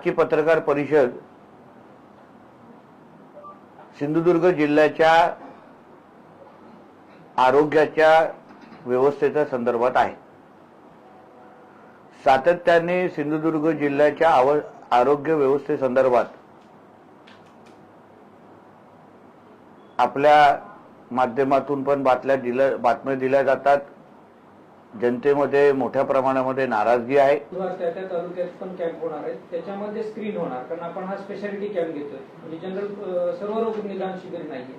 आजची पत्रकार परिषद सिंधुदुर्ग जिल्ह्याच्या आरोग्याच्या व्यवस्थेच्या संदर्भात आहे। सातत्याने सिंधुदुर्ग जिल्ह्याच्या आरोग्य व्यवस्थेसंदर्भात आपल्या माध्यमातून पण बातम्या दिल्या जातात। जनतेमध्ये मोठ्या प्रमाणामध्ये नाराजगी आहे। त्या तालुक्यात पण कॅम्प होणार आहे, त्याच्यामध्ये स्क्रीन होणार, कारण आपण हा स्पेशालिटी कॅम्प घेतोय, म्हणजे जनरल सर्व रोग निदान शिबिर नाहीये।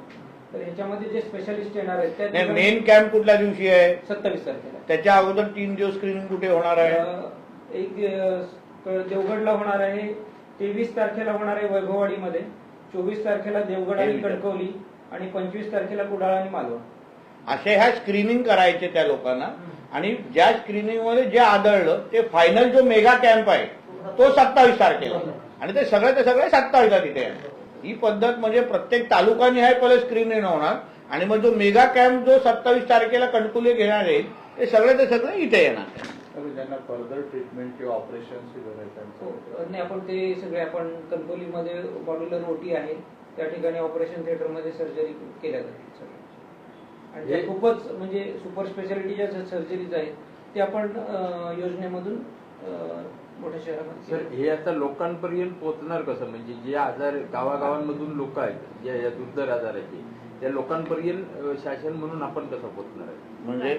तर ह्याच्यामध्ये जे स्पेशालिस्ट येणार आहेत त्या मेन कॅम्प कुठल्या दिवशी आहे? 27 तारखेला। त्याच्या अगोदर 3 दिवस स्क्रीनिंग कुठे होणार आहे? एक देवगडला होणार आहे, 23 तारखेला होणार आहे वैभववाडीमध्ये, 24 तारखेला देवगड आणि कणकवली, आणि 25 तारखेला कुडाळ आणि मालवण। असे ह्या स्क्रीनिंग करायचे त्या लोकांना, आणि ज्या स्क्रीनिंग मध्ये जे आढळलं ते फायनल जो मेगा कॅम्प आहे तो 27 तारखेला, आणि ते सगळे 27ला तिथे आहे। ही पद्धत म्हणजे प्रत्येक तालुकानी आहे पहिले स्क्रीनिंग होणार, आणि मग जो मेगा कॅम्प जो 27 तारखेला कणकुली घेणार आहे ते सगळे इथे येणार। ज्यांना फर्दर ट्रीटमेंट किंवा ऑपरेशन नाही, आपण ते सगळे आपण कणकोलीमध्ये मॉड्युलर ओटी आहे, त्या ठिकाणी ऑपरेशन थिएटरमध्ये सर्जरी केल्या जाते, आणि त्या खूपच म्हणजे सुपर स्पेशालिटीच्या सर्जरीज आहेत ते आपण योजनेमधून मोठ्या शहरामध्ये। सर, हे आता लोकांपर्यंत पोहोचणार कसं? म्हणजे जे आजार गावागावांमधून लोक आहेत ज्या या दुर्धर आजाराचे, त्या लोकांपर्यंत शासन म्हणून आपण कसं पोहोचणार आहे? म्हणजे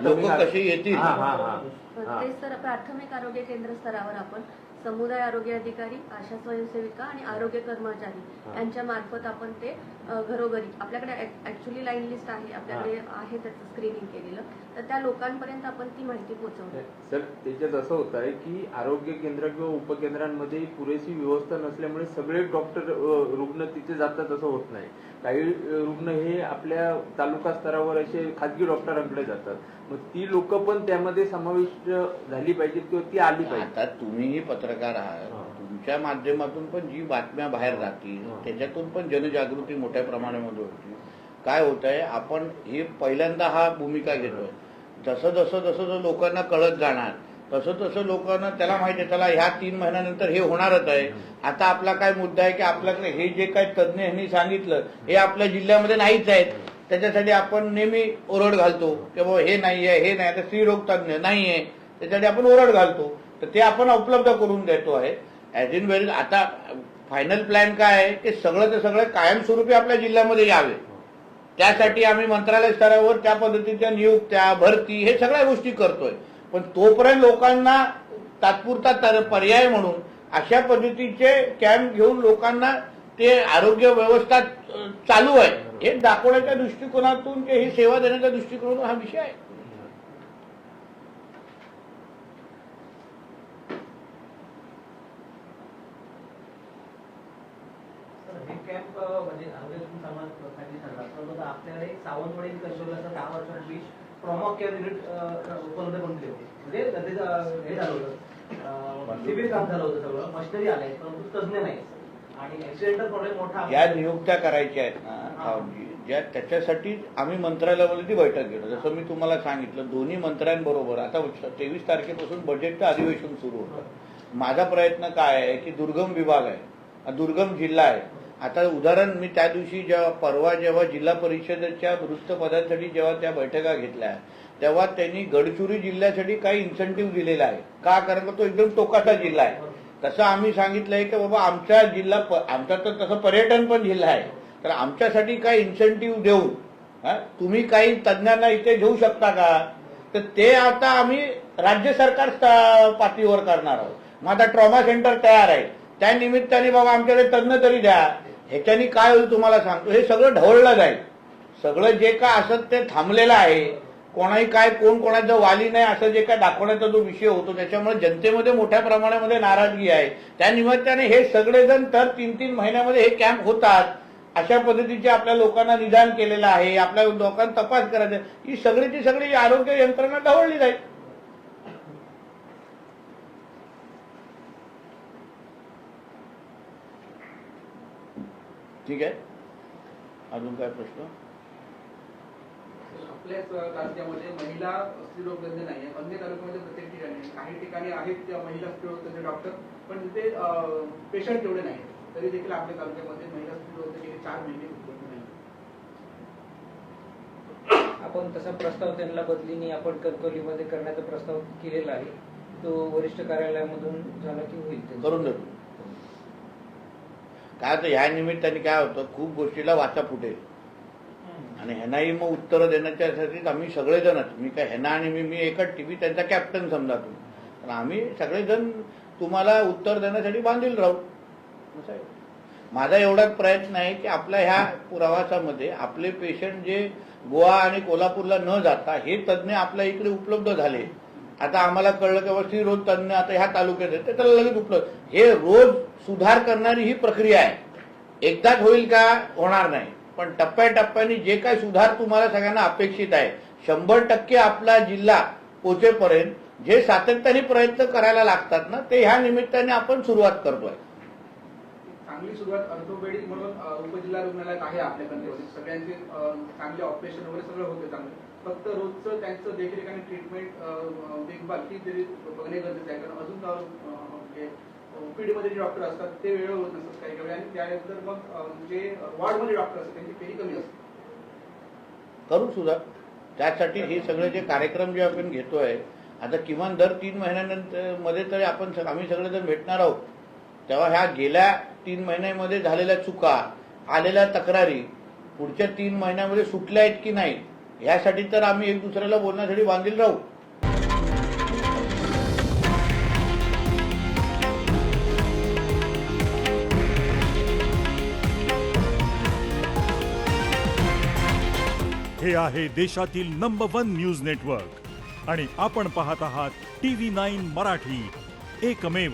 लोक कशी येतील? ते सर प्राथमिक आरोग्य केंद्र स्तरावर आपण समुदाय आरोग्य अधिकारी, आशा स्वयंसेविका आणि आरोग्य कर्मचारी यांच्या मार्फत आपण ते घरोघरी, आपल्याकडे ऍक्च्युअली लाईन लिस्ट आहे, आपल्याकडे आहे त्याचं स्क्रीनिंग केलेलं, तर त्या लोकांपर्यंत आपण ती माहिती पोहोचवतो। सर, त्याच्यात असं होत आहे की आरोग्य केंद्र किंवा उपकेंद्रांमध्ये पुरेशी व्यवस्था नसल्यामुळे सगळे डॉक्टर रुग्ण तिथे जातात असं होत नाही। काही रुग्ण हे आपल्या तालुका स्तरावर असे खाजगी डॉक्टरांकडे जातात, मग ती लोक पण त्यामध्ये समाविष्ट झाली पाहिजेत किंवा ती आली पाहिजे। आता तुम्हीही पत्रकार आहात, तुमच्या माध्यमातून पण जी बातम्या बाहेर जातील त्याच्यातून पण जनजागृती मोठ्या प्रमाणामध्ये होती। काय होत आहे, आपण हे पहिल्यांदा हा भूमिका घेतोय, जसं लोकांना कळत जाणार तसं लोकांना त्याला माहिती आहे, त्याला ह्या 3 महिन्यानंतर हे होणारच आहे। आता आपला काय मुद्दा आहे की आपल्याकडे हे जे काय तज्ज्ञ यांनी सांगितलं हे आपल्या जिल्ह्यामध्ये नाहीच आहेत, त्याच्यासाठी आपण नेहमी ओरड घालतो की बाबा हे नाही आहे, हे नाही, आता स्त्रीरोग तज्ज्ञ नाही आहे, त्याच्यासाठी आपण ओरड घालतो, तर ते आपण उपलब्ध करून देतो आहे ऍज इन वेल। आता फायनल प्लॅन काय आहे की सगळं कायमस्वरूपी आपल्या जिल्ह्यामध्ये यावे, त्यासाठी आम्ही मंत्रालय स्तरावर त्या पद्धतीच्या नियुक्त्या, भरती हे सगळ्या गोष्टी करतोय। पण तोपर्यंत लोकांना तात्पुरता पर्याय म्हणून अशा पद्धतीचे कॅम्प घेऊन लोकांना ते आरोग्य व्यवस्था चालू आहे हे दाखवण्याच्या दृष्टिकोनातून, ही सेवा देण्याच्या दृष्टिकोनातून हा विषय आहे। कॅम्प म्हणजे आपल्याकडे सावंतवाडी कणकवलीचा 10 वर्षापूर्वी ट्रॉमा केअर युनिट उपलब्ध करून दिले होते, म्हणजे त्याचं हे झालं होतं, शिबिर काम झालं होतं, सगळं मशिनरी आलंय, परंतु तज्ज्ञ नाही, आणि ऍक्सिडेंटल प्रॉब्लेम मोठा। ज्या नियुक्त्या करायच्या आहेत ना ज्या, त्याच्यासाठी आम्ही मंत्रालयावरती बैठक घेतो। जसं मी तुम्हाला सांगितलं, दोन्ही मंत्र्यांबरोबर आता 23 तारखेपासून बजेटचं अधिवेशन सुरू होतं। माझा प्रयत्न काय आहे की दुर्गम विभाग आहे, दुर्गम जिल्हा आहे। आता उदाहरण, मी त्या दिवशी जेव्हा जिल्हा परिषदेच्या वृत्तपदांसाठी जेव्हा त्या बैठका घेतल्या तेव्हा त्यांनी गडचिरोली जिल्ह्यासाठी काही इन्सेंटिव्ह दिलेला आहे का, कारण तो एकदम टोकाचा जिल्हा आहे। तसं आम्ही सांगितलंय की बाबा आमचा जिल्हा, आमचा तर तसं पर्यटन पण जिल्हा आहे, तर आमच्यासाठी काही इन्सेंटिव्ह देऊन तुम्ही काही तज्ज्ञांना इथे घेऊ शकता का, तर ते आता आम्ही राज्य सरकार पातळीवर करणार आहोत। मग आता ट्रॉमा सेंटर तयार आहे, त्या निमित्ताने बाबा आमच्याकडे तज्ज्ञ तरी द्या। ह्याच्यानी काय होईल तुम्हाला सांगतो, हे सगळं ढवळलं जाईल, सगळं जे काय असत ते थांबलेलं आहे, कोणाही काय कोण कोणाचं वाली नाही असं जे काय दाखवण्याचा जो विषय होतो त्याच्यामुळे जनतेमध्ये मोठ्या प्रमाणामध्ये नाराजगी आहे। त्या निमित्ताने हे सगळेजण तर 3-3 महिन्यामध्ये हे कॅम्प होतात, अशा पद्धतीचे आपल्या लोकांना निदान केलेलं आहे, आपल्या लोकांना तपास करायचा, ही सगळी आरोग्य यंत्रणा ढवळली जाईल। ठीक आहे, अजून काय प्रश्न? आपल्याच तालुक्यामध्ये महिला स्त्रीरोग तज्ञ नाही आहे, अन्य तालुक्यामध्ये प्रत्येक ठिकाणी काही ठिकाणी आहेत त्या महिला स्त्रीरोग तज्ञ डॉक्टर, पण तिथे पेशंट तेवढे नाही तरी देखील आपल्या तालुक्यामध्ये महिला स्त्री गेले 4 महिने उपलब्ध नाही. आपण तसा प्रस्ताव त्यांना बदलीने आपण कणकवलीमध्ये करण्याचा प्रस्ताव केलेला आहे. तो वरिष्ठ कार्यालयामधून झाला की होईल ते. करून देतो. काय तर ह्या निमित्ताने काय होतं, खूप गोष्टीला वाचा फुटेल आणि ह्यांनाही मग उत्तरं देण्याच्यासाठीच आम्ही सगळेजणच, मी काय ह्यांना आणि मी एकच टीव्ही त्यांचा कॅप्टन समजा तुम्ही, पण आम्ही सगळेजण तुम्हाला उत्तर देण्यासाठी बांधील राहू. असं आहे. माझा एवढाच प्रयत्न आहे की आपल्या ह्या प्रवासामध्ये आपले पेशंट जे गोवा आणि कोल्हापूरला न जाता हे तज्ज्ञ आपल्या इकडे उपलब्ध झाले. आता आम्हाला कळलं की बाबा श्रीरोज तज्ज्ञ आता ह्या तालुक्यात आहे, तर त्याला लगेच उपलब्ध. हे रोज सुधार करणारी ही प्रक्रिया आहे. एकदाच होईल का, होणार नाही, पण टप्प्याटप्प्याने जे काही सुधार तुम्हाला सगळ्यांना अपेक्षित आहे, 100% आपला जिल्हा पोचेपर्यंत जे सातत्याने प्रयत्न करायला लागतात ना, ते ह्या निमित्ताने आपण सुरुवात करतोय. चांगली सुरुवात ऑर्थोपेडिक म्हणून उपजिल्हा रुग्णालयात आहे आपल्या कणकवलीत. सगळ्यांचे चांगले ऑपरेशन वगैरे सगळं होते चांगलं. फक्त रोजचं त्यांचं देखरेख आणि ट्रीटमेंट देखभाल ही तरी बघणे गरजेचं आहे. कारण अजून ओपीडीमध्ये जे डॉक्टर असतात ते वेळेवर होत नसतात काही काही, आणि त्यानंतर मग जे वॉर्डमध्ये डॉक्टर असतात त्यांची फेरी कमी असते. करू सुद्धा. त्यासाठी हे सगळे जे कार्यक्रम जे आपण घेतोय, आता किमान दर 3 महिन्यानंतर मध्ये तरी आम्ही सगळेजण भेटणार आहोत. तेव्हा ह्या गेल्या 3 महिन्यामध्ये झालेल्या चुका, आलेल्या तक्रारी पुढच्या 3 महिन्यामध्ये सुटल्या आहेत की नाही, यासाठी तर आम्ही एक दुसऱ्याला बोलण्यासाठी बांधील राहू. हे आहे देशातील नंबर 1 न्यूज नेटवर्क आणि आपण पाहत आहात TV9 मराठी, एकमेव.